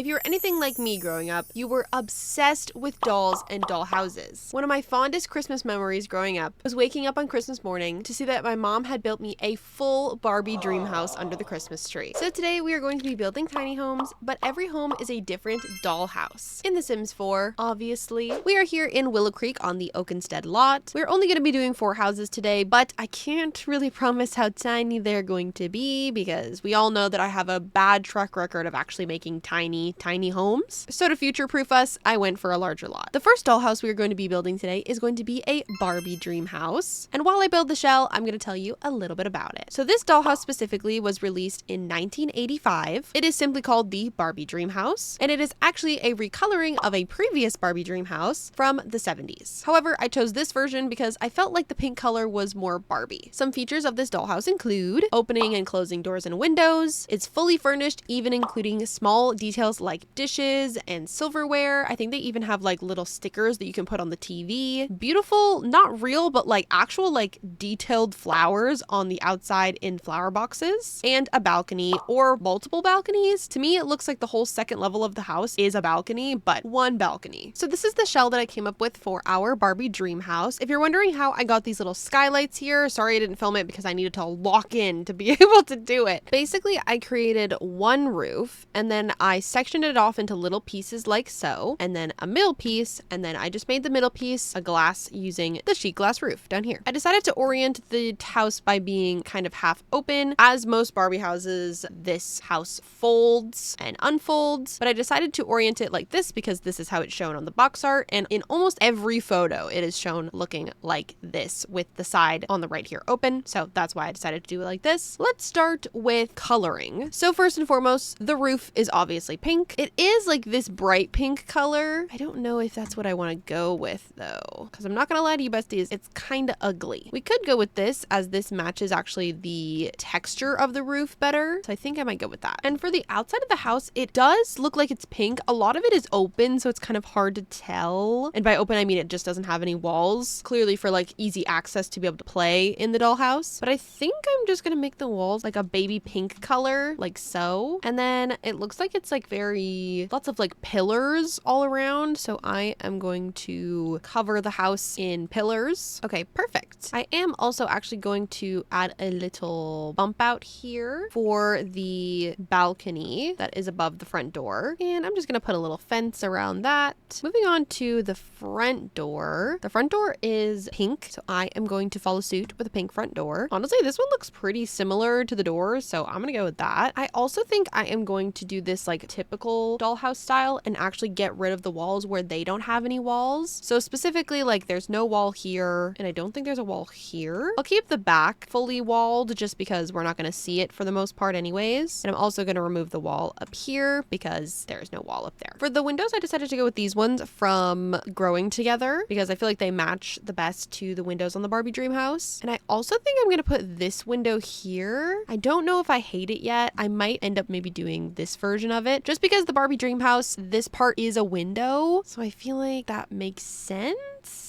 you were anything like me growing up, you were obsessed with dolls and doll houses. One of my fondest Christmas memories growing up was waking up on Christmas morning to see that my mom had built me a full Barbie dream house under the Christmas tree. So today we are going to be building tiny homes, but every home is a different doll house. In The Sims 4, obviously. We are here in Willow Creek on the Oakenstead lot. We're only going to be doing 4 houses today, but I can't really promise how tiny they're going to be because we all know that I have a bad track record of actually making tiny homes. So to future-proof us, I went for a larger lot. The first dollhouse we are going to be building today is going to be a Barbie dream house. And while I build the shell, I'm going to tell you a little bit about it. So this dollhouse specifically was released in 1985. It is simply called the Barbie dream house, and it is actually a recoloring of a previous Barbie dream house from the 70s. However, I chose this version because I felt like the pink color was more Barbie. Some features of this dollhouse include opening and closing doors and windows. It's fully furnished, even including small details like dishes and silverware. I think they even have like little stickers that you can put on the TV. Beautiful, not real, but like actual like detailed flowers on the outside in flower boxes, and a balcony or multiple balconies. To me, it looks like the whole second level of the house is a balcony, but one balcony. So this is the shell that I came up with for our Barbie dream house. If you're wondering how I got these little skylights here, sorry I didn't film it because I needed to lock in to be able to do it. Basically, I created one roof and then I sectioned it off into little pieces like so, and then a middle piece, and then I just made the middle piece a glass using the sheet glass roof down here. I decided to orient the house by being kind of half open. As most Barbie houses, this house folds and unfolds, but I decided to orient it like this because this is how it's shown on the box art, and in almost every photo it is shown looking like this with the side on the right here open, so that's why I decided to do it like this. Let's start with coloring. So first and foremost, the roof is obviously pink. It is like this bright pink color. I don't know if that's what I want to go with though, because I'm not gonna lie to you besties, it's kind of ugly. We could go with this as this matches actually the texture of the roof better, so I think I might go with that. And for the outside of the house, it does look like it's pink. A lot of it is open, so it's kind of hard to tell. And by open, I mean it just doesn't have any walls, clearly for like easy access to be able to play in the dollhouse. But I think I'm just gonna make the walls like a baby pink color, like so. And then it looks like it's like lots of like pillars all around, so I am going to cover the house in pillars. Okay, perfect. I am also actually going to add a little bump out here for the balcony that is above the front door, and I'm just gonna put a little fence around that. Moving on to the front door. The front door is pink, so I am going to follow suit with a pink front door. Honestly, this one looks pretty similar to the doors, so I'm gonna go with that. I also think I am going to do this like typical dollhouse style and actually get rid of the walls where they don't have any walls. So specifically, like there's no wall here, and I don't think there's a wall here. I'll keep the back fully walled just because we're not gonna see it for the most part anyways. And I'm also gonna remove the wall up here because there's no wall up there. For the windows, I decided to go with these ones from Growing Together because I feel like they match the best to the windows on the Barbie dream house. And I also think I'm gonna put this window here. I don't know if I hate it yet. I might end up maybe doing this version of it just because the Barbie dream house, this part is a window, so I feel like that makes sense.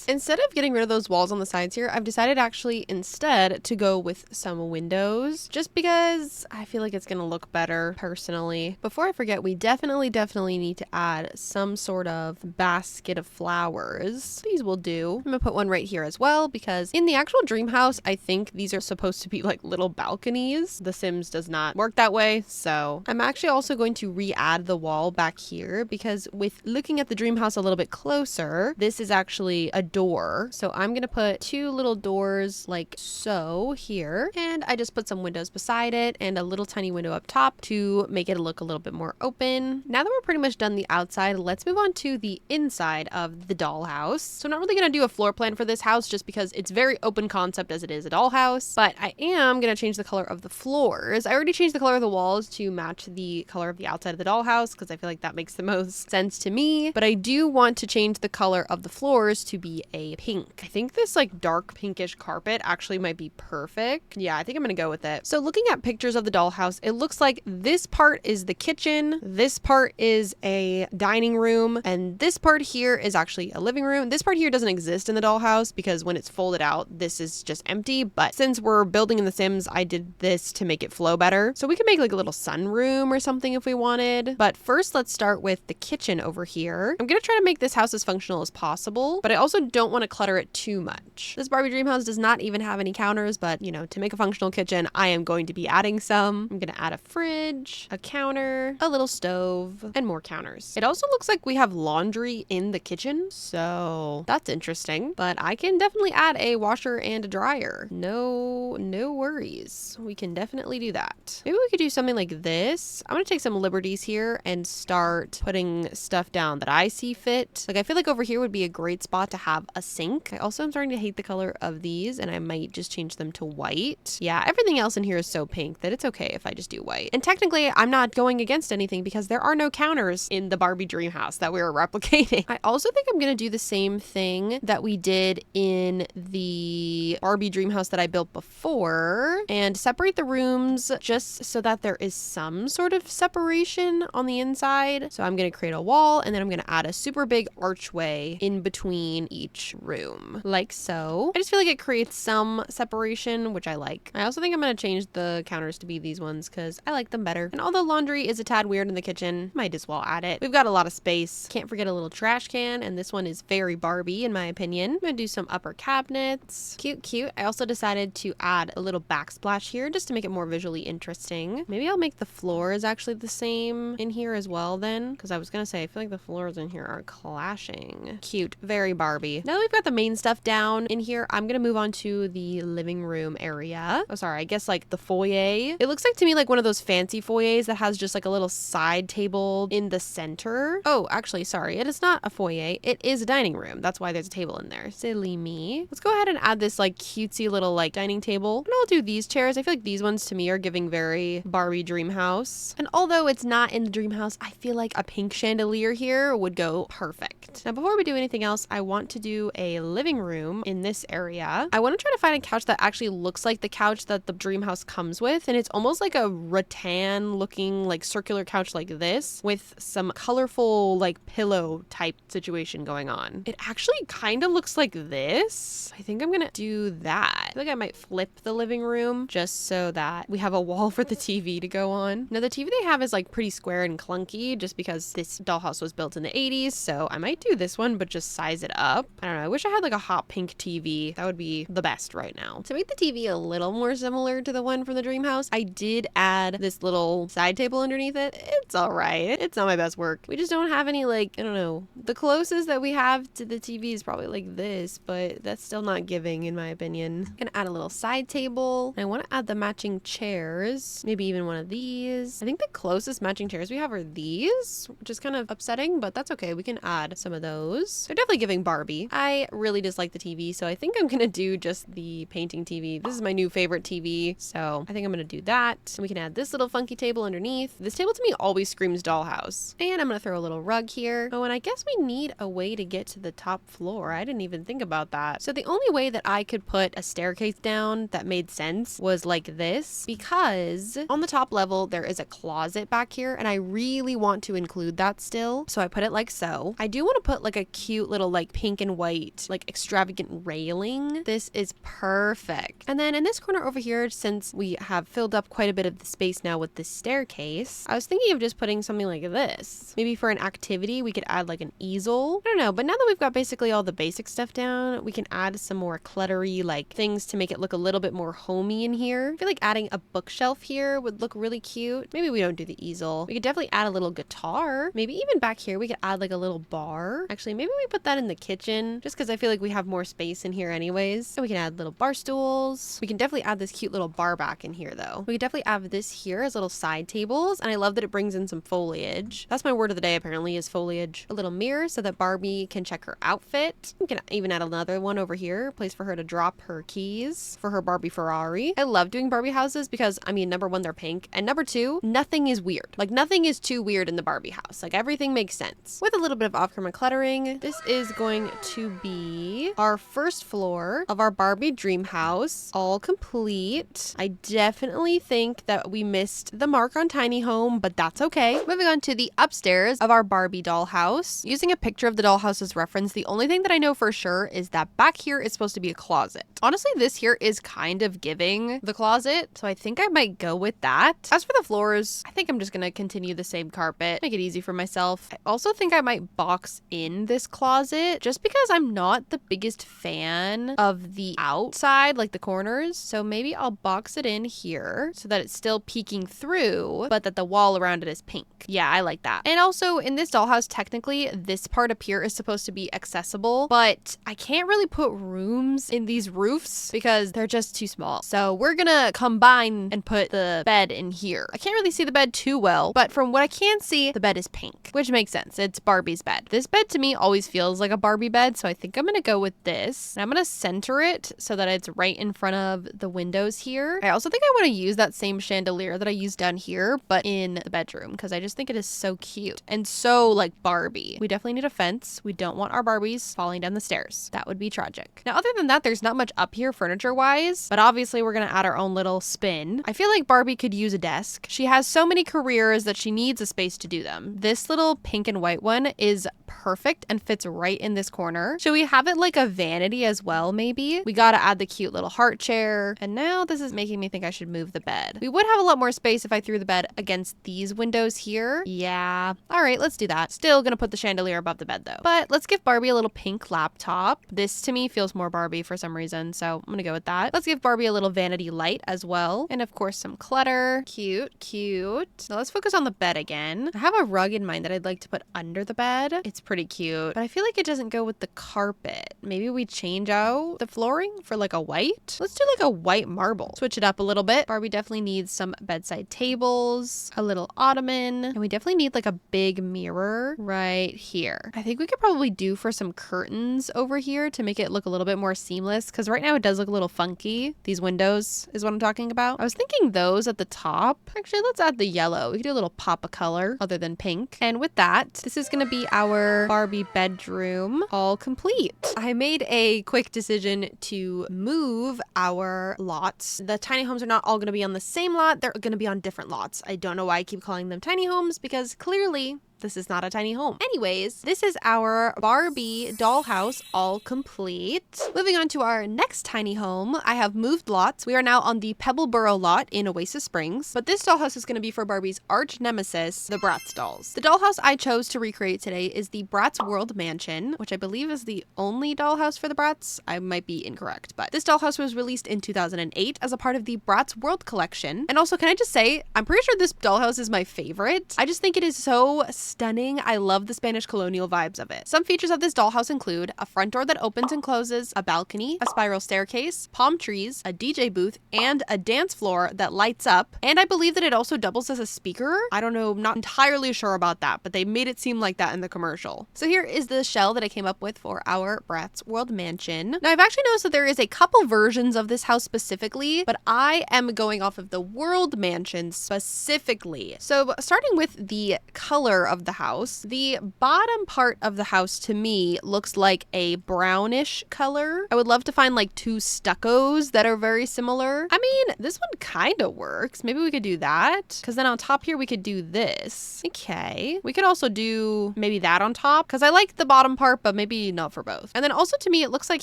Instead of getting rid of those walls on the sides here, I've decided actually instead to go with some windows just because I feel like it's gonna look better personally. Before I forget, we definitely need to add some sort of basket of flowers. These will do. I'm gonna put one right here as well because in the actual dream house, I think these are supposed to be like little balconies. The Sims does not work that way, so I'm actually also going to re-add the wall back here because with looking at the dream house a little bit closer, this is actually a door. So I'm gonna put 2 little doors like so here, and I just put some windows beside it and a little tiny window up top to make it look a little bit more open. Now that we're pretty much done the outside, let's move on to the inside of the dollhouse. So I'm not really gonna do a floor plan for this house just because it's very open concept as it is a dollhouse, but I am gonna change the color of the floors. I already changed the color of the walls to match the color of the outside of the dollhouse because I feel like that makes the most sense to me, but I do want to change the color of the floors to be a pink. I think this like dark pinkish carpet actually might be perfect. Yeah, I think I'm gonna go with it. So looking at pictures of the dollhouse, it looks like this part is the kitchen, this part is a dining room, and this part here is actually a living room. This part here doesn't exist in the dollhouse because when it's folded out, this is just empty. But since we're building in The Sims, I did this to make it flow better. So we could make like a little sunroom or something if we wanted. But first, let's start with the kitchen over here. I'm gonna try to make this house as functional as possible, but I also don't want to clutter it too much. This Barbie dream house does not even have any counters, but you know, to make a functional kitchen, I am going to be adding some. I'm gonna add a fridge, a counter, a little stove, and more counters. It also looks like we have laundry in the kitchen, so that's interesting. But I can definitely add a washer and a dryer. No worries. We can definitely do that. Maybe we could do something like this. I'm gonna take some liberties here and start putting stuff down that I see fit. Like I feel like over here would be a great spot to have a sink. I also am starting to hate the color of these, and I might just change them to white. Yeah, everything else in here is so pink that it's okay if I just do white. And technically, I'm not going against anything because there are no counters in the Barbie dream house that we were replicating. I also think I'm gonna do the same thing that we did in the Barbie dream house that I built before and separate the rooms just so that there is some sort of separation on the inside. So I'm gonna create a wall, and then I'm gonna add a super big archway in between each room, like so. I just feel like it creates some separation, which I like. I also think I'm gonna change the counters to be these ones because I like them better. And although laundry is a tad weird in the kitchen, might as well add it. We've got a lot of space. Can't forget a little trash can, and this one is very Barbie in my opinion. I'm gonna do some upper cabinets. Cute. I also decided to add a little backsplash here just to make it more visually interesting. Maybe I'll make the floors actually the same in here as well then, because I was gonna say I feel like the floors in here are clashing. Cute, very Barbie. Now that we've got the main stuff down in here, I'm gonna move on to the living room area. Oh, sorry, I guess like the foyer. It looks like to me like one of those fancy foyers that has just like a little side table in the center. Oh, actually, sorry, it is not a foyer. It is a dining room. That's why there's a table in there. Silly me. Let's go ahead and add this like cutesy little like dining table. And I'll do these chairs. I feel like these ones to me are giving very Barbie dream house. And although it's not in the dream house, I feel like a pink chandelier here would go perfect. Now, before we do anything else, I want to do a living room in this area. I want to try to find a couch that actually looks like the couch that the dream house comes with. And it's almost like a rattan looking like circular couch like this with some colorful like pillow type situation going on. It actually kind of looks like this. I think I'm gonna do that. I feel like I might flip the living room just so that we have a wall for the TV to go on. Now the TV they have is like pretty square and clunky just because this dollhouse was built in the 80s. So I might do this one, but just size it up. I don't know. I wish I had like a hot pink TV. That would be the best right now. To make the TV a little more similar to the one from the dream house, I did add this little side table underneath it. It's all right. It's not my best work. We just don't have any like, I don't know. The closest that we have to the TV is probably like this, but that's still not giving in my opinion. I'm gonna add a little side table. I want to add the matching chairs. Maybe even one of these. I think the closest matching chairs we have are these, which is kind of upsetting, but that's okay. We can add some of those. They're definitely giving Barbie. I really dislike the TV, so I think I'm gonna do just the painting TV. This is my new favorite TV, so I think I'm gonna do that. And we can add this little funky table underneath. This table to me always screams dollhouse. And I'm gonna throw a little rug here. Oh, and I guess we need a way to get to the top floor. I didn't even think about that. So the only way that I could put a staircase down that made sense was like this, because on the top level there is a closet back here, and I really want to include that still. So I put it like so. I do want to put like a cute little like pink and white like extravagant railing. This is perfect. And then in this corner over here, since we have filled up quite a bit of the space now with this staircase, I was thinking of just putting something like this. Maybe for an activity we could add like an easel. I don't know, but now that we've got basically all the basic stuff down, we can add some more cluttery like things to make it look a little bit more homey in here. I feel like adding a bookshelf here would look really cute. Maybe we don't do the easel. We could definitely add a little guitar. Maybe even back here we could add like a little bar. Actually, maybe we put that in the kitchen just because I feel like we have more space in here anyways. And we can add little bar stools. We can definitely add this cute little bar back in here though. We could definitely add this here as little side tables, and I love that it brings in some foliage. That's my word of the day apparently, is foliage. A little mirror so that Barbie can check her outfit. We can even add another one over here, place for her to drop her keys for her Barbie Ferrari. I love doing Barbie houses because, I mean, number one, they're pink, and number two, nothing is weird. Like nothing is too weird in the Barbie house. Like everything makes sense. With a little bit of off-camera cluttering, this is going going to be our first floor of our Barbie dream house, all complete. I definitely think that we missed the mark on tiny home, but that's okay. Moving on to the upstairs of our Barbie dollhouse. Using a picture of the dollhouse as reference, the only thing that I know for sure is that back here is supposed to be a closet. Honestly, this here is kind of giving the closet, so I think I might go with that. As for the floors, I think I'm just gonna continue the same carpet, make it easy for myself. I also think I might box in this closet just because I'm not the biggest fan of the outside, like the corners. So maybe I'll box it in here so that it's still peeking through, but that the wall around it is pink. Yeah, I like that. And also in this dollhouse, technically this part up here is supposed to be accessible, but I can't really put rooms in these roofs because they're just too small. So we're gonna combine and put the bed in here. I can't really see the bed too well, but from what I can see, the bed is pink, which makes sense. It's Barbie's bed. This bed to me always feels like a Barbie bed, so I think I'm gonna go with this. And I'm gonna center it so that it's right in front of the windows here. I also think I want to use that same chandelier that I used down here, but in the bedroom, because I just think it is so cute and so like Barbie. We definitely need a fence. We don't want our Barbies falling down the stairs. That would be tragic. Now, other than that, there's not much up here furniture-wise, but obviously we're gonna add our own little spin. I feel like Barbie could use a desk. She has so many careers that she needs a space to do them. This little pink and white one is perfect and fits right in this corner. Should we have it like a vanity as well, maybe? We gotta add the cute little heart chair. And now this is making me think I should move the bed. We would have a lot more space if I threw the bed against these windows here. Yeah. All right, let's do that. Still gonna put the chandelier above the bed though. But let's give Barbie a little pink laptop. This to me feels more Barbie for some reason, so I'm gonna go with that. Let's give Barbie a little vanity light as well. And of course some clutter. Cute, cute. Now let's focus on the bed again. I have a rug in mind that I'd like to put under the bed. It's pretty cute, but I feel like it doesn't go with the carpet. Maybe we change out the flooring for like a white. Let's do like a white marble. Switch it up a little bit. Barbie definitely needs some bedside tables, a little ottoman, and we definitely need like a big mirror right here. I think we could probably do for some curtains over here to make it look a little bit more seamless, because right now it does look a little funky. These windows is what I'm talking about. I was thinking those at the top. Actually, let's add the yellow. We could do a little pop of color other than pink. And with that, this is gonna be our Barbie bedroom all complete. I made a quick decision to move our lots. The tiny homes are not all gonna be on the same lot. They're gonna be on different lots. I don't know why I keep calling them tiny homes, because clearly this is not a tiny home. Anyways, this is our Barbie dollhouse all complete. Moving on to our next tiny home, I have moved lots. We are now on the Pebbleboro lot in Oasis Springs, but this dollhouse is going to be for Barbie's arch nemesis, the Bratz dolls. The dollhouse I chose to recreate today is the Bratz World Mansion, which I believe is the only dollhouse for the Bratz. I might be incorrect, but this dollhouse was released in 2008 as a part of the Bratz World collection. And also, can I just say, I'm pretty sure this dollhouse is my favorite. I just think it is so stunning. I love the Spanish colonial vibes of it. Some features of this dollhouse include a front door that opens and closes, a balcony, a spiral staircase, palm trees, a DJ booth, and a dance floor that lights up. And I believe that it also doubles as a speaker. I don't know, I'm not entirely sure about that, but they made it seem like that in the commercial. So here is the shell that I came up with for our Bratz World Mansion. Now, I've actually noticed that there is a couple versions of this house specifically, but I am going off of the World Mansion specifically. So starting with the color of the house, the bottom part of the house to me looks like a brownish color. I would love to find like two stuccos that are very similar. I mean, this one kind of works. Maybe we could do that, because then on top here we could do this. Okay. We could also do maybe that on top, because I like the bottom part, but maybe not for both. And then also to me, it looks like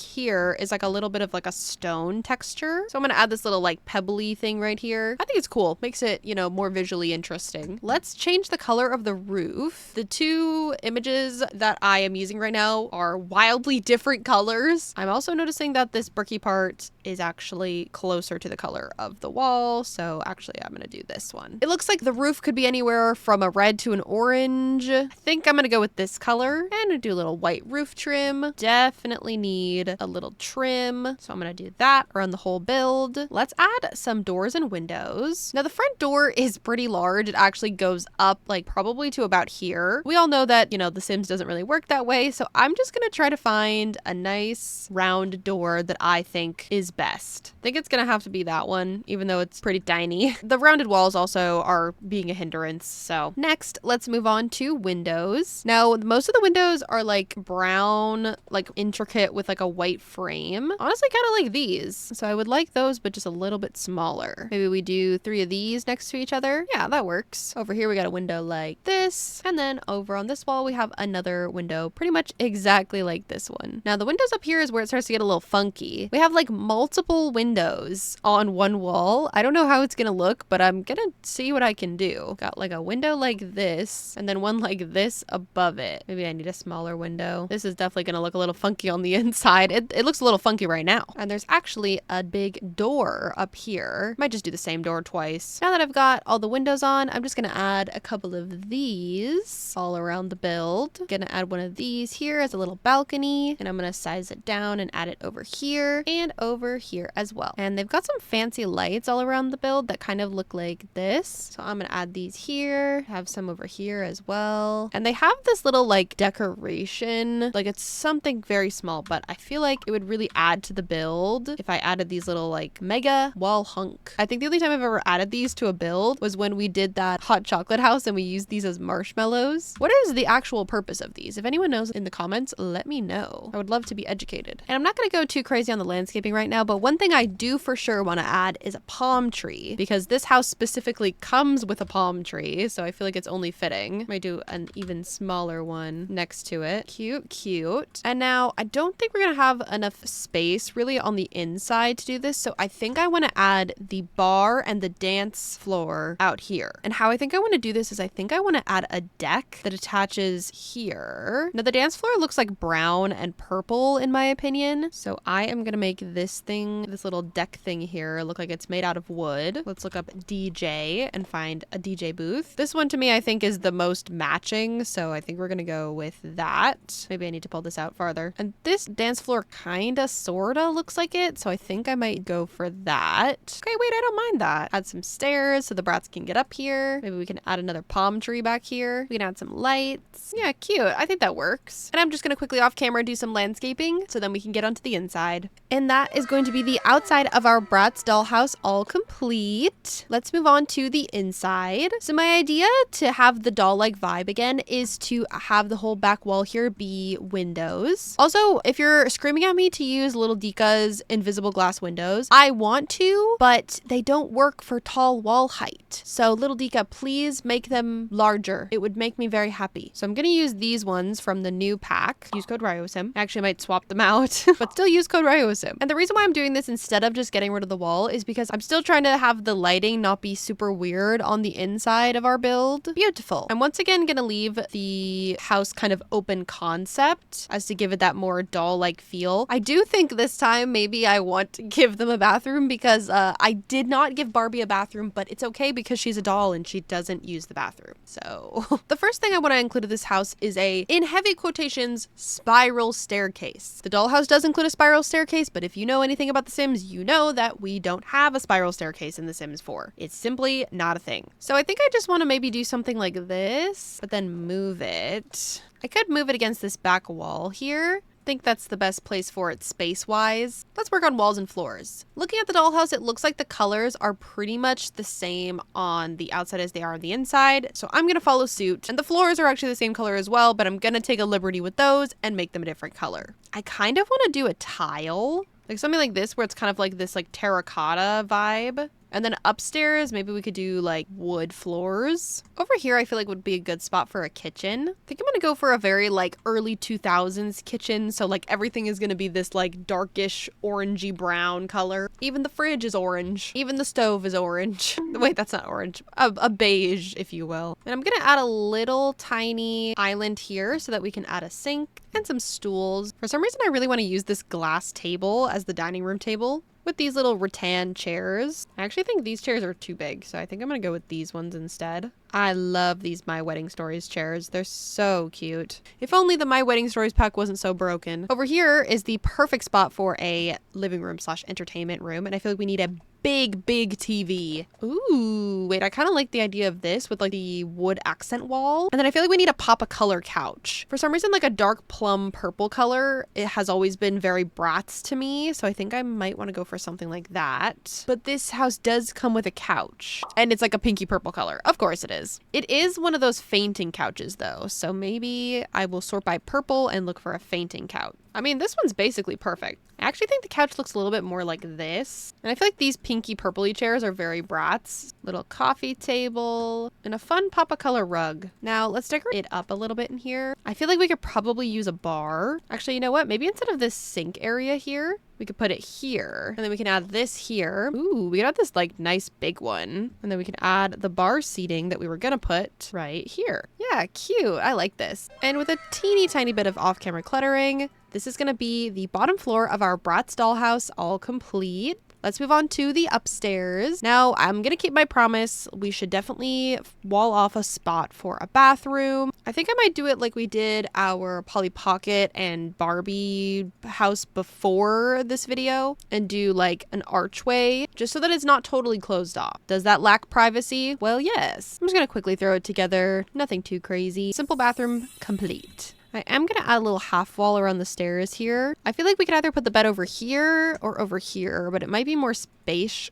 here is like a little bit of like a stone texture. So I'm going to add this little like pebbly thing right here. I think it's cool. Makes it, you know, more visually interesting. Let's change the color of the roof. The two images that I am using right now are wildly different colors. I'm also noticing that this bricky part is actually closer to the color of the wall. So actually I'm gonna do this one. It looks like the roof could be anywhere from a red to an orange. I think I'm gonna go with this color and do a little white roof trim. Definitely need a little trim. So I'm gonna do that around the whole build. Let's add some doors and windows. Now the front door is pretty large. It actually goes up like probably to about out here. We all know that, you know, The Sims doesn't really work that way. So I'm just going to try to find a nice round door that I think is best. I think it's going to have to be that one, even though it's pretty tiny. The rounded walls also are being a hindrance. So next, let's move on to windows. Now, most of the windows are like brown, like intricate with like a white frame. Honestly, kind of like these. So I would like those, but just a little bit smaller. Maybe we do 3 of these next to each other. Yeah, that works. Over here, we got a window like this. And then over on this wall, we have another window pretty much exactly like this one. Now, the windows up here is where it starts to get a little funky. We have like multiple windows on one wall. I don't know how it's gonna look, but I'm gonna see what I can do. Got like a window like this, and then one like this above it. Maybe I need a smaller window. This is definitely gonna look a little funky on the inside. It looks a little funky right now. And there's actually a big door up here. Might just do the same door twice. Now that I've got all the windows on, I'm just gonna add a couple of these all around the build. Gonna add one of these here as a little balcony, and I'm gonna size it down and add it over here and over here as well. And they've got some fancy lights all around the build that kind of look like this. So I'm gonna add these here, have some over here as well. And they have this little like decoration, like it's something very small, but I feel like it would really add to the build if I added these little like mega wall hunk. I think the only time I've ever added these to a build was when we did that hot chocolate house and we used these as marshmallows. What is the actual purpose of these? If anyone knows in the comments, let me know. I would love to be educated. And I'm not going to go too crazy on the landscaping right now, but one thing I do for sure want to add is a palm tree, because this house specifically comes with a palm tree. So I feel like it's only fitting. I might do an even smaller one next to it. Cute, cute. And now I don't think we're going to have enough space really on the inside to do this. So I think I want to add the bar and the dance floor out here. And how I think I want to do this is I think I want to add a deck that attaches here. Now the dance floor looks like brown and purple in my opinion. So I am going to make this thing, this little deck thing here, look like it's made out of wood. Let's look up DJ and find a DJ booth. This one to me I think is the most matching. So I think we're going to go with that. Maybe I need to pull this out farther. And this dance floor kinda sorta looks like it. So I think I might go for that. Okay, wait, I don't mind that. Add some stairs so the Bratz can get up here. Maybe we can add another palm tree back here. We can add some lights. Yeah, cute. I think that works. And I'm just gonna quickly off camera do some landscaping so then we can get onto the inside. And that is going to be the outside of our Bratz dollhouse all complete. Let's move on to the inside. So my idea to have the doll-like vibe again is to have the whole back wall here be windows. Also, if you're screaming at me to use Little Dika's invisible glass windows, I want to, but they don't work for tall wall height. So Little Dika, please make them larger. It would make me very happy. So I'm gonna use these ones from the new pack. Use code Ryeua. I actually might swap them out, but still use code Ryeua. And the reason why I'm doing this instead of just getting rid of the wall is because I'm still trying to have the lighting not be super weird on the inside of our build. Beautiful. I'm once again gonna leave the house kind of open concept as to give it that more doll-like feel. I do think this time maybe I want to give them a bathroom because I did not give Barbie a bathroom, but it's okay because she's a doll and she doesn't use the bathroom. So the first thing I want to include in this house is a, in heavy quotations, spiral staircase. The dollhouse does include a spiral staircase, but if you know anything about The Sims, you know that we don't have a spiral staircase in The Sims 4. It's simply not a thing. So I think I just want to maybe do something like this, but then move it. I could move it against this back wall here. I think that's the best place for it space-wise. Let's work on walls and floors. Looking at the dollhouse, it looks like the colors are pretty much the same on the outside as they are on the inside. So I'm gonna follow suit. And the floors are actually the same color as well, but I'm gonna take a liberty with those and make them a different color. I kind of want to do a tile, like something like this where it's kind of like this like terracotta vibe. And then upstairs, maybe we could do like wood floors. Over here, I feel like would be a good spot for a kitchen. I think I'm gonna go for a very like early 2000s kitchen. So like everything is gonna be this like darkish orangey brown color. Even the fridge is orange. Even the stove is orange. Wait, that's not orange. A beige, if you will. And I'm gonna add a little tiny island here so that we can add a sink and some stools. For some reason, I really want to use this glass table as the dining room table with these little rattan chairs. I actually think these chairs are too big, so I think I'm gonna go with these ones instead. I love these My Wedding Stories chairs. They're so cute. If only the My Wedding Stories pack wasn't so broken. Over here is the perfect spot for a living room / entertainment room. And I feel like we need a big TV. Ooh, wait, I kind of like the idea of this with like the wood accent wall. And then I feel like we need to pop a color couch. For some reason, like a dark plum purple color, it has always been very Bratz to me. So I think I might want to go for something like that. But this house does come with a couch and it's like a pinky purple color. Of course it is. It is one of those fainting couches though. So maybe I will sort by purple and look for a fainting couch. I mean, this one's basically perfect. I actually think the couch looks a little bit more like this. And I feel like these pinky purpley chairs are very Bratz. Little coffee table and a fun pop of color rug. Now let's decorate it up a little bit in here. I feel like we could probably use a bar. Actually, you know what? Maybe instead of this sink area here, we could put it here. And then we can add this here. Ooh, we got this like nice big one. And then we can add the bar seating that we were gonna put right here. Yeah, cute. I like this. And with a teeny tiny bit of off-camera cluttering, this is gonna be the bottom floor of our Bratz dollhouse, all complete. Let's move on to the upstairs. Now, I'm gonna keep my promise. We should definitely wall off a spot for a bathroom. I think I might do it like we did our Polly Pocket and Barbie house before this video and do like an archway just so that it's not totally closed off. Does that lack privacy? Well, yes. I'm just gonna quickly throw it together. Nothing too crazy. Simple bathroom complete. I am going to add a little half wall around the stairs here. I feel like we could either put the bed over here or over here, but it might be more space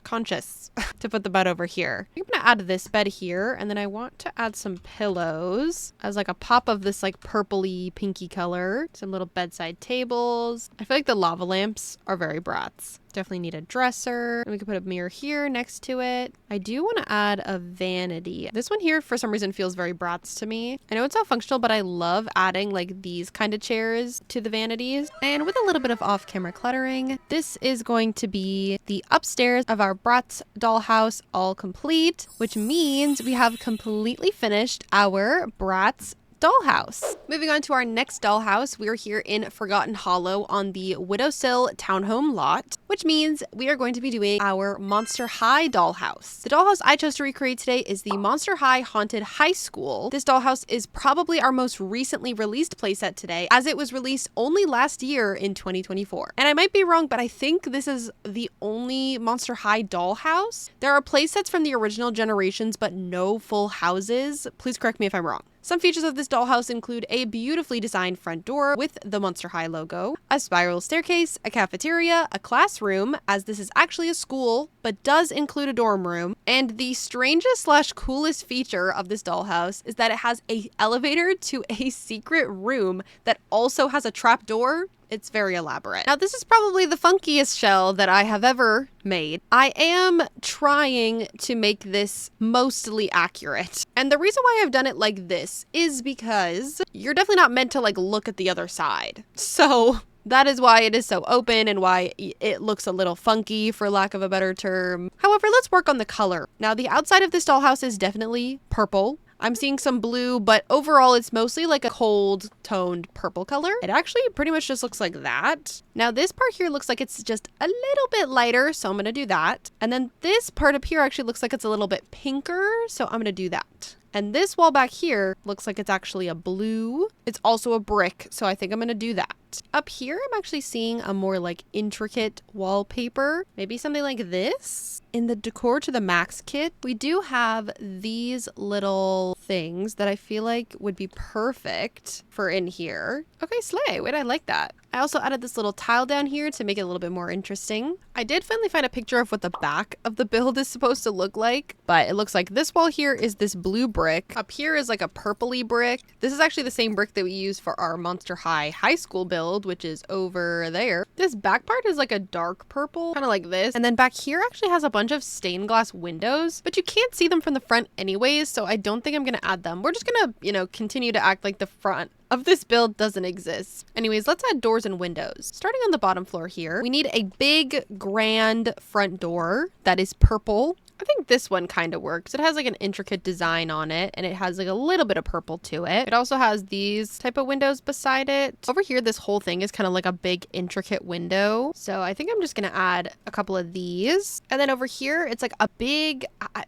conscious to put the bed over here. I'm going to add this bed here, and then I want to add some pillows as like a pop of this like purpley pinky color. Some little bedside tables. I feel like the lava lamps are very Bratz. Definitely need a dresser. And we could put a mirror here next to it. I do want to add a vanity. This one here, for some reason, feels very Bratz to me. I know it's not functional, but I love adding like these kind of chairs to the vanities. And with a little bit of off-camera cluttering, this is going to be the upstairs of our Bratz dollhouse, all complete, which means we have completely finished our Bratz dollhouse. Moving on to our next dollhouse, we are here in Forgotten Hollow on the Windowsill townhome lot, which means we are going to be doing our Monster High dollhouse. The dollhouse I chose to recreate today is the Monster High Haunted High School. This dollhouse is probably our most recently released playset today, as it was released only last year in 2024. And I might be wrong, but I think this is the only Monster High dollhouse. There are playsets from the original generations, but no full houses. Please correct me if I'm wrong. Some features of this dollhouse include a beautifully designed front door with the Monster High logo, a spiral staircase, a cafeteria, a classroom, as this is actually a school, but does include a dorm room, and the strangest / coolest feature of this dollhouse is that it has an elevator to a secret room that also has a trap door. It's very elaborate. Now, this is probably the funkiest shell that I have ever made. I am trying to make this mostly accurate. And the reason why I've done it like this is because you're definitely not meant to like look at the other side. So that is why it is so open and why it looks a little funky, for lack of a better term. However, let's work on the color. Now, the outside of this dollhouse is definitely purple. I'm seeing some blue, but overall it's mostly like a cold toned purple color. It actually pretty much just looks like that. Now this part here looks like it's just a little bit lighter, so I'm gonna do that. And then this part up here actually looks like it's a little bit pinker, so I'm gonna do that. And this wall back here looks like it's actually a blue. It's also a brick, so I think I'm gonna do that. Up here, I'm actually seeing a more like intricate wallpaper. Maybe something like this. In the Decor to the Max kit, we do have these little things that I feel like would be perfect for in here. Okay, slay. Wait, I like that. I also added this little tile down here to make it a little bit more interesting. I did finally find a picture of what the back of the build is supposed to look like, but it looks like this wall here is this blue brick. Up here is like a purpley brick. This is actually the same brick that we used for our Monster High high school build, which is over there. This back part is like a dark purple, kind of like this. And then back here actually has a bunch of stained glass windows, but you can't see them from the front anyways, so I don't think I'm gonna add them. We're just gonna, continue to act like the front of this build doesn't exist. Anyways, let's add doors and windows. Starting on the bottom floor here, we need a big, grand front door that is purple. I think this one kind of works. It has like an intricate design on it and it has like a little bit of purple to it. It also has these type of windows beside it. Over here, this whole thing is kind of like a big intricate window. So I think I'm just going to add a couple of these. And then over here, it's like a big,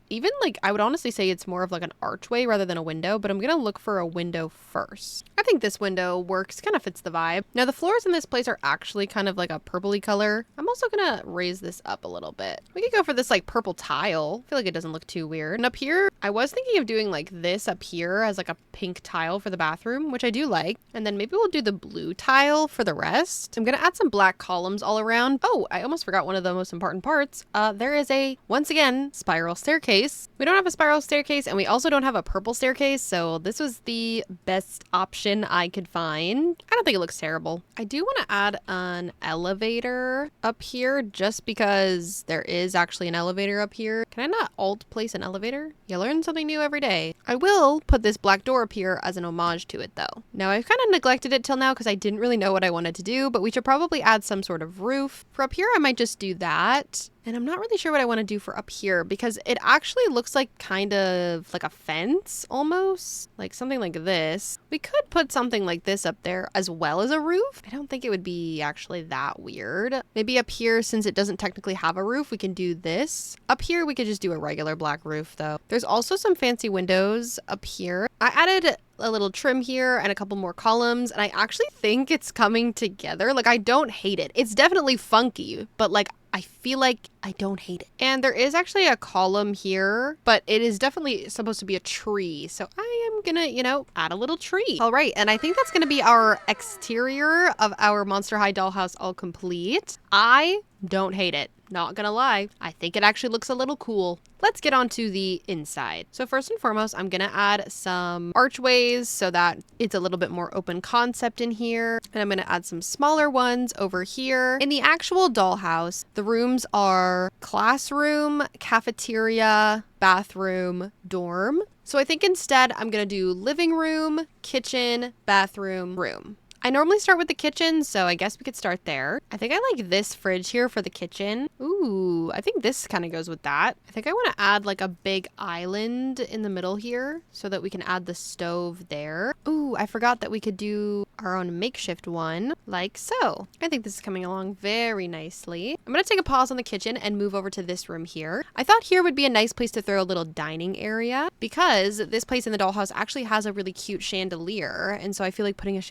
even like I would honestly say it's more of like an archway rather than a window, but I'm going to look for a window first. I think this window works, kind of fits the vibe. Now the floors in this place are actually kind of like a purpley color. I'm also going to raise this up a little bit. We could go for this like purple tile. I feel like it doesn't look too weird. And up here, I was thinking of doing like this up here as like a pink tile for the bathroom, which I do like. And then maybe we'll do the blue tile for the rest. I'm going to add some black columns all around. Oh, I almost forgot one of the most important parts. There is a, once again, spiral staircase. We don't have a spiral staircase and we also don't have a purple staircase. So this was the best option I could find. I don't think it looks terrible. I do want to add an elevator up here just because there is actually an elevator up here. Can I not alt place an elevator? You learn something new every day. I will put this black door up here as an homage to it though. Now I've kind of neglected it till now because I didn't really know what I wanted to do, but we should probably add some sort of roof. For up here, I might just do that. And I'm not really sure what I want to do for up here because it actually looks like kind of like a fence almost, like something like this. We could put something like this up there as well as a roof. I don't think it would be actually that weird. Maybe up here, since it doesn't technically have a roof, we can do this. Up here, we could just do a regular black roof though. There's also some fancy windows up here. I added a little trim here and a couple more columns and I actually think it's coming together. Like I don't hate it. It's definitely funky, but like I feel like I don't hate it. And there is actually a column here, but it is definitely supposed to be a tree. So I am gonna, you know, add a little tree. All right, and I think that's gonna be our exterior of our Monster High dollhouse all complete. I don't hate it. Not gonna lie, I think it actually looks a little cool. Let's get on to the inside. So first and foremost, I'm gonna add some archways so that it's a little bit more open concept in here. And I'm gonna add some smaller ones over here. In the actual dollhouse, the rooms are classroom, cafeteria, bathroom, dorm. So I think instead I'm gonna do living room, kitchen, bathroom, room. I normally start with the kitchen, so I guess we could start there. I think I like this fridge here for the kitchen. Ooh, I think this kind of goes with that. I think I want to add like a big island in the middle here so that we can add the stove there. Ooh, I forgot that we could do our own makeshift one, like so. I think this is coming along very nicely. I'm gonna take a pause on the kitchen and move over to this room here. I thought here would be a nice place to throw a little dining area because this place in the dollhouse actually has a really cute chandelier. And so I feel like putting a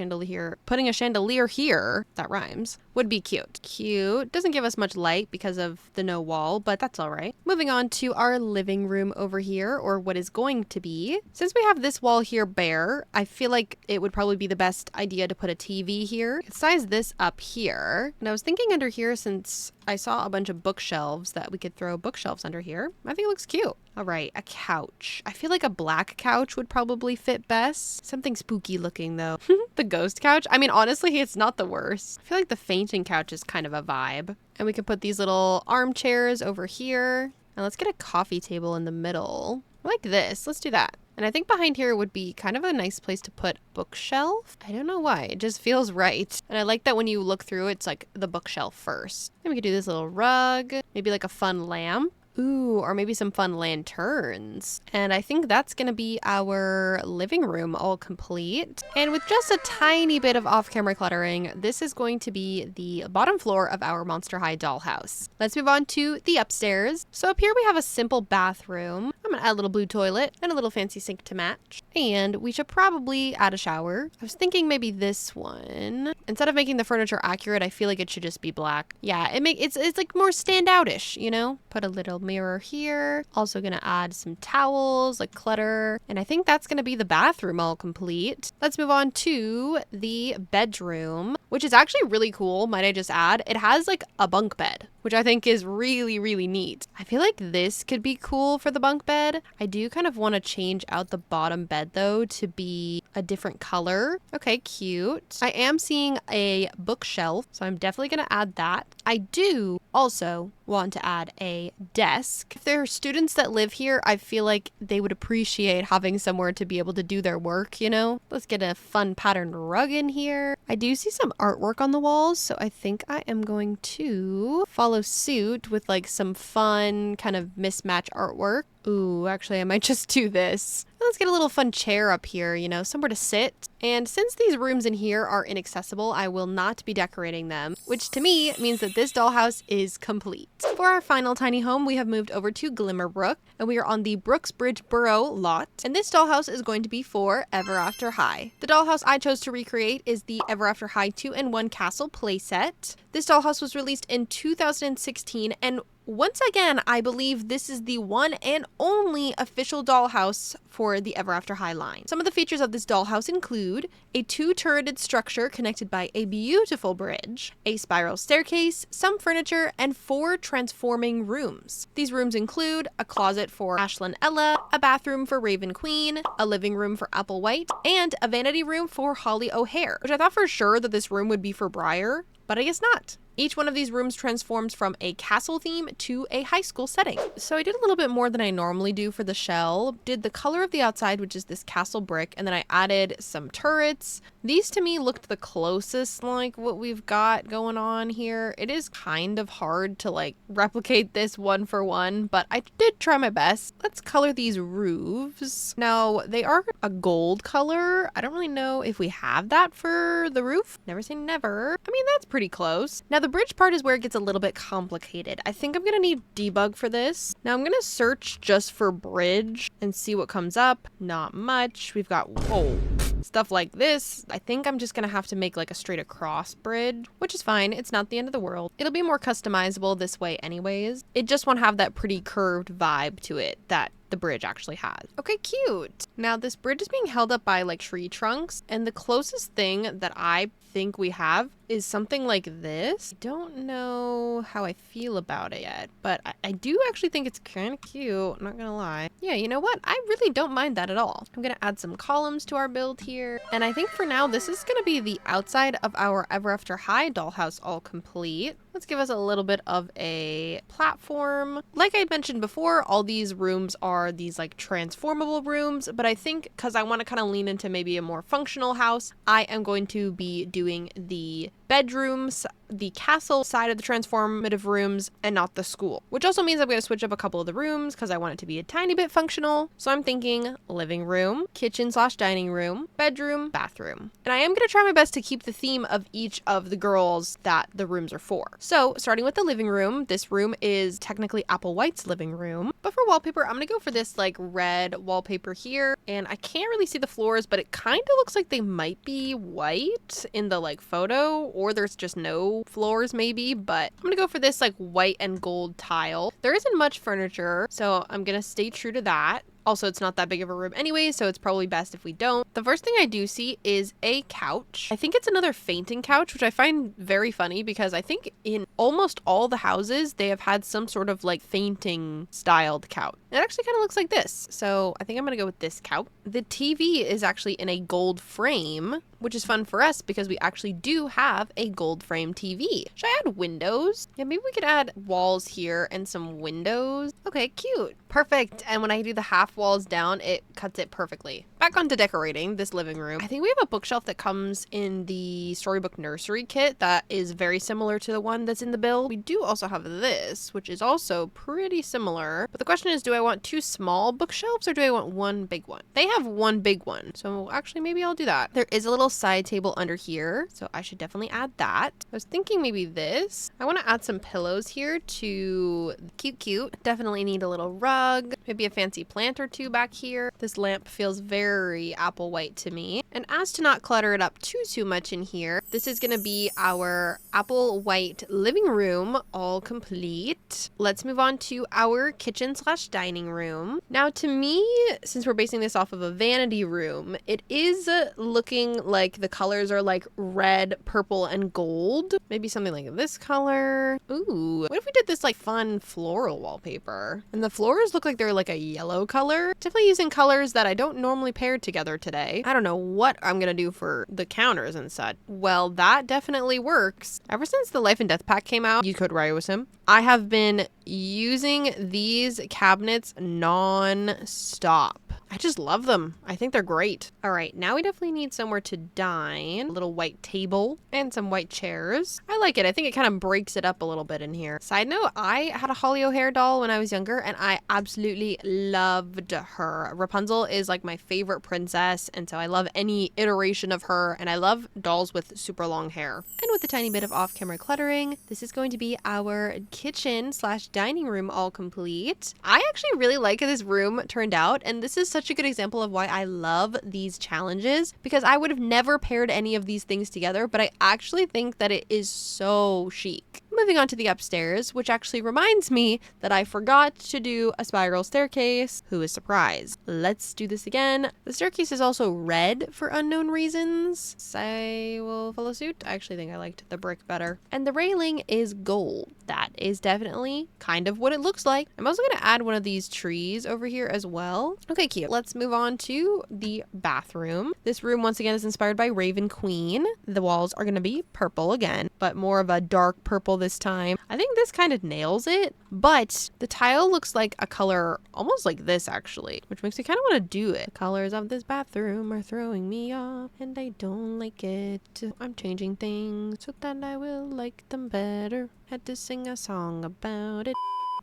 chandelier here, that rhymes, would be cute. Cute. Doesn't give us much light because of the no wall, but that's all right. Moving on to our living room over here, or what is going to be. Since we have this wall here bare, I feel like it would probably be the best idea to put a TV here. Size this up here. And I was thinking under here, since I saw a bunch of bookshelves, that we could throw bookshelves under here. I think it looks cute. All right, a couch. I feel like a black couch would probably fit best. Something spooky looking though. The ghost couch. I mean, honestly, it's not the worst. I feel like the fainting couch is kind of a vibe. And we could put these little armchairs over here. And let's get a coffee table in the middle. I like this. Let's do that. And I think behind here would be kind of a nice place to put bookshelf. I don't know why. It just feels right. And I like that when you look through, it's like the bookshelf first. Then we could do this little rug. Maybe like a fun lamp. Ooh, or maybe some fun lanterns. And I think that's gonna be our living room all complete. And with just a tiny bit of off-camera cluttering, this is going to be the bottom floor of our Monster High dollhouse. Let's move on to the upstairs. So up here we have a simple bathroom. I'm gonna add a little blue toilet and a little fancy sink to match. And we should probably add a shower. I was thinking maybe this one. Instead of making the furniture accurate, I feel like it should just be black. Yeah, it's like more standout-ish, you know? Put a little mirror here. Also gonna add some towels, like clutter. And I think that's gonna be the bathroom all complete. Let's move on to the bedroom, which is actually really cool, might I just add. It has like a bunk bed, which I think is really, really neat. I feel like this could be cool for the bunk bed. I do kind of want to change out the bottom bed though to be a different color. Okay, cute. I am seeing a bookshelf, so I'm definitely gonna add that. I do also want to add a desk. If there are students that live here, I feel like they would appreciate having somewhere to be able to do their work, you know? Let's get a fun patterned rug in here. I do see some artwork on the walls, so I think I am going to follow yellow suit with like some fun kind of mismatch artwork. Ooh, actually, I might just do this. Let's get a little fun chair up here, you know, somewhere to sit. And since these rooms in here are inaccessible, I will not be decorating them, which to me means that this dollhouse is complete. For our final tiny home, we have moved over to Glimmerbrook, and we are on the Brooksbridge Borough lot. And this dollhouse is going to be for Ever After High. The dollhouse I chose to recreate is the Ever After High 2-in-1 Castle playset. This dollhouse was released in 2016, and once again, I believe this is the one and only official dollhouse for the Ever After High line. Some of the features of this dollhouse include a 2-turreted structure connected by a beautiful bridge, a spiral staircase, some furniture, and 4 transforming rooms. These rooms include a closet for Ashlyn Ella, a bathroom for Raven Queen, a living room for Applewhite, and a vanity room for Holly O'Hare, which I thought for sure that this room would be for Briar, but I guess not. Each one of these rooms transforms from a castle theme to a high school setting. So I did a little bit more than I normally do for the shell. Did the color of the outside, which is this castle brick, and then I added some turrets. These to me looked the closest like what we've got going on here. It is kind of hard to like replicate this one for one, but I did try my best. Let's color these roofs. Now they are a gold color. I don't really know if we have that for the roof. Never say never. I mean, that's pretty close. Now the bridge part is where it gets a little bit complicated. I think I'm gonna need debug for this. Now I'm gonna search just for bridge and see what comes up. Not much. We've got, whoa, stuff like this. I think I'm just gonna have to make like a straight across bridge, which is fine. It's not the end of the world. It'll be more customizable this way anyways. It just won't have that pretty curved vibe to it that the bridge actually has. Okay, cute. Now this bridge is being held up by like tree trunks, and the closest thing that I think we have is something like this. I don't know how I feel about it yet, but I do actually think it's kind of cute. I'm not gonna lie. Yeah, you know what? I really don't mind that at all. I'm gonna add some columns to our build here. And I think for now, this is gonna be the outside of our Ever After High dollhouse all complete. Let's give us a little bit of a platform. Like I mentioned before, all these rooms are these like transformable rooms, but I think because I want to kind of lean into maybe a more functional house, I am going to be doing the bedrooms, the castle side of the transformative rooms, and not the school. Which also means I'm going to switch up a couple of the rooms because I want it to be a tiny bit functional. So I'm thinking living room, kitchen/dining room, bedroom, bathroom. And I am going to try my best to keep the theme of each of the girls that the rooms are for. So starting with the living room, this room is technically Applewhite's living room. But for wallpaper, I'm going to go for this like red wallpaper here. And I can't really see the floors, but it kind of looks like they might be white in the like photo, or there's just no floors maybe, but I'm gonna go for this like white and gold tile. There isn't much furniture, so I'm gonna stay true to that. Also, it's not that big of a room anyway, so it's probably best if we don't. The first thing I do see is a couch. I think it's another fainting couch, which I find very funny because I think in almost all the houses, they have had some sort of like fainting styled couch. It actually kind of looks like this. So I think I'm going to go with this couch. The TV is actually in a gold frame, which is fun for us because we actually do have a gold frame TV. Should I add windows? Yeah, maybe we could add walls here and some windows. Okay, cute. Perfect. And when I do the half walls down, it cuts it perfectly. Back onto decorating this living room. I think we have a bookshelf that comes in the Storybook Nursery kit that is very similar to the one that's in the build. We do also have this, which is also pretty similar. But the question is, do I want 2 small bookshelves or do I want 1 big one? They have 1 big one. So actually, maybe I'll do that. There is a little side table under here, so I should definitely add that. I was thinking maybe this. I want to add some pillows here to cute. Definitely need a little rug, maybe a fancy plant or 2 back here. This lamp feels very Applewhite to me. And as to not clutter it up too much in here, this is going to be our Applewhite living room all complete. Let's move on to our kitchen/dining room. Now to me, since we're basing this off of a vanity room, it is looking like the colors are like red, purple, and gold. Maybe something like this color. Ooh, what if we did this like fun floral wallpaper? And the floors look like they're like a yellow color. Definitely using colors that I don't normally pair together today. I don't know what I'm gonna do for the counters and such. Well, that definitely works. Ever since the Life and Death pack came out, you could Ryeua, I have been using these cabinets non-stop. I just love them. I think they're great. All right, now we definitely need somewhere to dine. A little white table and some white chairs. I like it. I think it kind of breaks it up a little bit in here. Side note, I had a Holly O'Hare doll when I was younger and I absolutely loved her. Rapunzel is like my favorite princess, and so I love any iteration of her, and I love dolls with super long hair. And with a tiny bit of off-camera cluttering, this is going to be our kitchen slash dining room all complete. I actually really like how this room turned out, and this is such a good example of why I love these challenges, because I would have never paired any of these things together, but I actually think that it is so chic. Moving on to the upstairs, which actually reminds me that I forgot to do a spiral staircase. Who is surprised? Let's do this again. The staircase is also red for unknown reasons. So I will follow suit. I actually think I liked the brick better. And the railing is gold. That is definitely kind of what it looks like. I'm also going to add one of these trees over here as well. Okay, cute. Let's move on to the bathroom. This room, once again, is inspired by Raven Queen. The walls are going to be purple again, but more of a dark purple this time. I think this kind of nails it, but the tile looks like a color almost like this actually, which makes me kind of want to do it. The colors of this bathroom are throwing me off and I don't like it. I'm changing things so that I will like them better. Had to sing a song about it.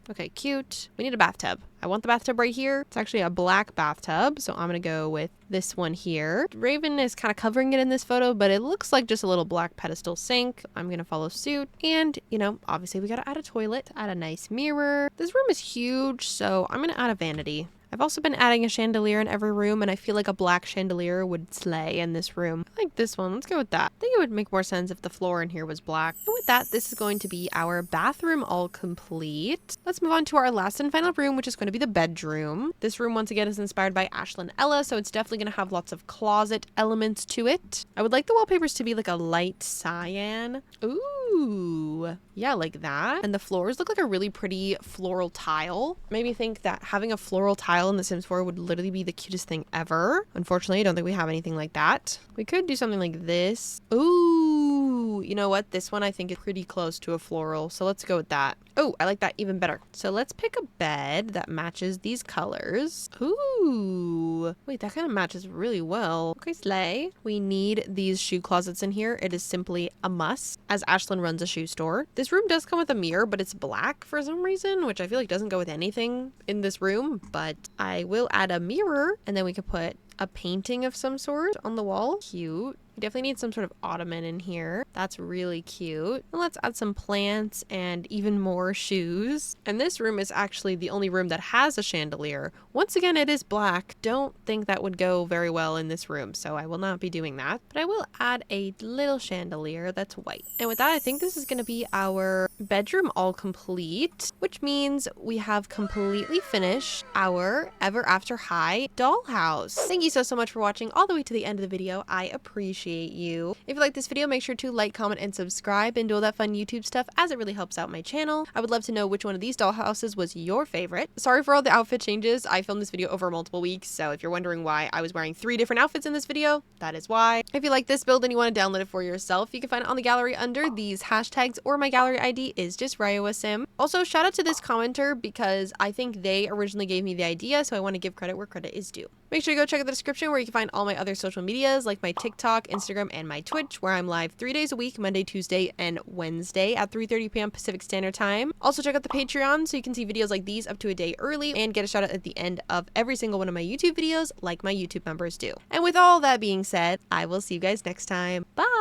Okay, cute. We need a bathtub. I want the bathtub right here. It's actually a black bathtub, so I'm gonna go with this one here. Raven is kind of covering it in this photo, but it looks like just a little black pedestal sink. I'm gonna follow suit. And, you know, obviously we gotta add a toilet, add a nice mirror. This room is huge, so I'm gonna add a vanity. I've also been adding a chandelier in every room, and I feel like a black chandelier would slay in this room. I like this one. Let's go with that. I think it would make more sense if the floor in here was black. And with that, this is going to be our bathroom all complete. Let's move on to our last and final room, which is going to be the bedroom. This room, once again, is inspired by Ashlyn Ella, so it's definitely going to have lots of closet elements to it. I would like the wallpapers to be like a light cyan. Ooh, yeah, like that. And the floors look like a really pretty floral tile. Made me think that having a floral tile in The Sims 4 would literally be the cutest thing ever. Unfortunately, I don't think we have anything like that. We could do something like this. Ooh, you know what? This one I think is pretty close to a floral, so let's go with that. Oh, I like that even better. So let's pick a bed that matches these colors. Ooh, wait, that kind of matches really well. Okay, slay. We need these shoe closets in here. It is simply a must, as Ashlyn runs a shoe store. This room does come with a mirror, but it's black for some reason, which I feel like doesn't go with anything in this room, but I will add a mirror, and then we could put a painting of some sort on the wall. Cute. We definitely need some sort of ottoman in here. That's really cute. And let's add some plants and even more shoes. And this room is actually the only room that has a chandelier. Once again, it is black. Don't think that would go very well in this room, so I will not be doing that. But I will add a little chandelier that's white. And with that, I think this is going to be our bedroom all complete, which means we have completely finished our Ever After High dollhouse. Thank you so much for watching all the way to the end of the video. I appreciate you. If you like this video, make sure to like, comment, and subscribe and do all that fun YouTube stuff, as it really helps out my channel. I would love to know which one of these dollhouses was your favorite. Sorry for all the outfit changes. I filmed this video over multiple weeks, so if you're wondering why I was wearing 3 different outfits in this video, that is why. If you like this build and you want to download it for yourself, you can find it on the gallery under these hashtags, or my gallery ID is just Ryeua Sim. Also, shout out to this commenter because I think they originally gave me the idea, so I want to give credit where credit is due. Make sure you go check out the description where you can find all my other social medias, like my TikTok, Instagram, and my Twitch, where I'm live 3 days a week, Monday, Tuesday, and Wednesday at 3:30 p.m. Pacific Standard Time. Also check out the Patreon so you can see videos like these up to a day early and get a shout out at the end of every single one of my YouTube videos, like my YouTube members do. And with all that being said, I will see you guys next time. Bye!